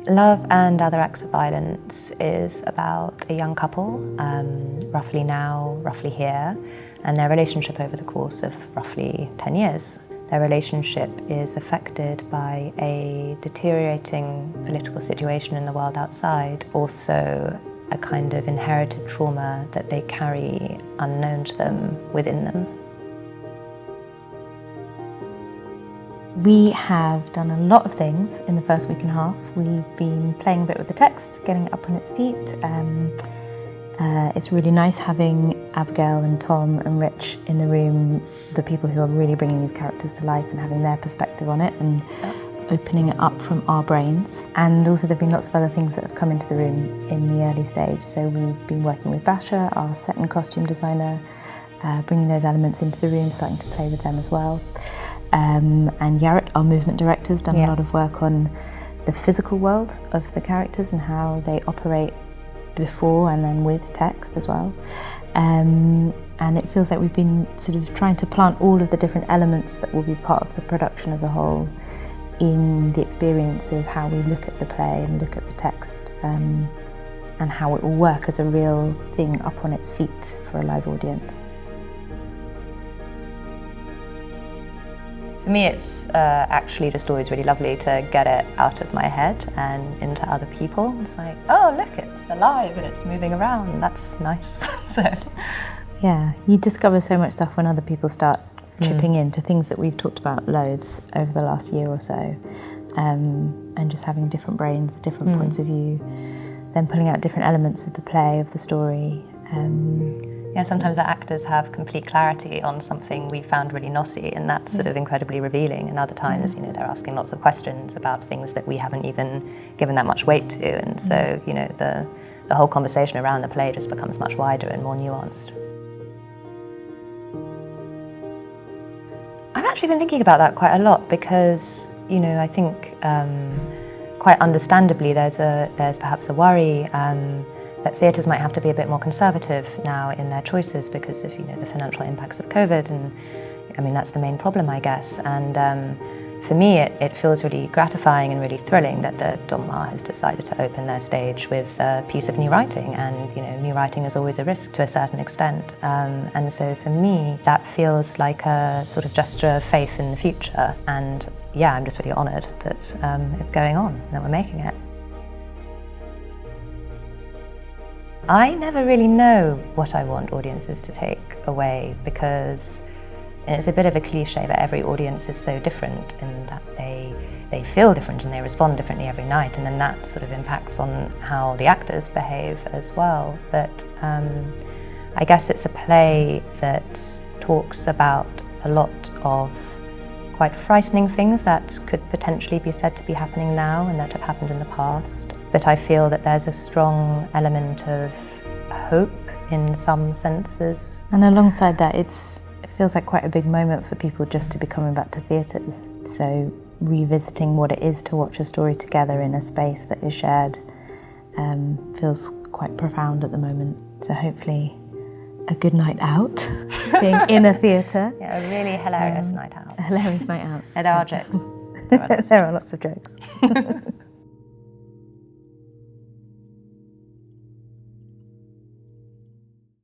Love and Other Acts of Violence is about a young couple, roughly now, roughly here, and their relationship over the course of roughly 10 years. Their relationship is affected by a deteriorating political situation in the world outside, also a kind of inherited trauma that they carry unknown to them within them. We have done a lot of things in the first week and a half. We've been playing a bit with the text, getting it up on its feet. It's really nice having Abigail and Tom and Rich in the room, the people who are really bringing these characters to life and having their perspective on it and opening it up from our brains. And also there have been lots of other things that have come into the room in the early stage. So we've been working with Basha, our set and costume designer, bringing those elements into the room, starting to play with them as well. And Yaret, our movement director, has done a lot of work on the physical world of the characters and how they operate before and then with text as well. And it feels like we've been sort of trying to plant all of the different elements that will be part of the production as a whole in the experience of how we look at the play and look at the text, and how it will work as a real thing up on its feet for a live audience. For me, it's actually just always really lovely to get it out of my head and into other people. It's like, oh, look, it's alive and it's moving around. That's nice. Yeah, you discover so much stuff when other people start chipping into things that we've talked about loads over the last year or so, and just having different brains, different points of view, then pulling out different elements of the play, of the story. Yeah, sometimes the actors have complete clarity on something we found really knotty, and that's sort of incredibly revealing. And other times, you know, they're asking lots of questions about things that we haven't even given that much weight to, and so, you know, the whole conversation around the play just becomes much wider and more nuanced. I've actually been thinking about that quite a lot because, you know, I think quite understandably there's perhaps a worry that theatres might have to be a bit more conservative now in their choices because of, you know, the financial impacts of COVID, and I mean that's the main problem, I guess. And for me, it feels really gratifying and really thrilling that the Donmar has decided to open their stage with a piece of new writing, and you know, new writing is always a risk to a certain extent. And so for me, that feels like a sort of gesture of faith in the future. And yeah, I'm just really honoured that it's going on, that we're making it. I never really know what I want audiences to take away because it's a bit of a cliche, but every audience is so different in that they feel different and they respond differently every night, and then that sort of impacts on how the actors behave as well. But I guess it's a play that talks about a lot of quite frightening things that could potentially be said to be happening now and that have happened in the past. But I feel that there's a strong element of hope in some senses. And alongside that, it feels like quite a big moment for people just to be coming back to theatres. So revisiting what it is to watch a story together in a space that is shared feels quite profound at the moment. So hopefully a good night out, being in a theatre. Yeah, a really hilarious night out. A hilarious night out. And there are jokes. There are lots of jokes.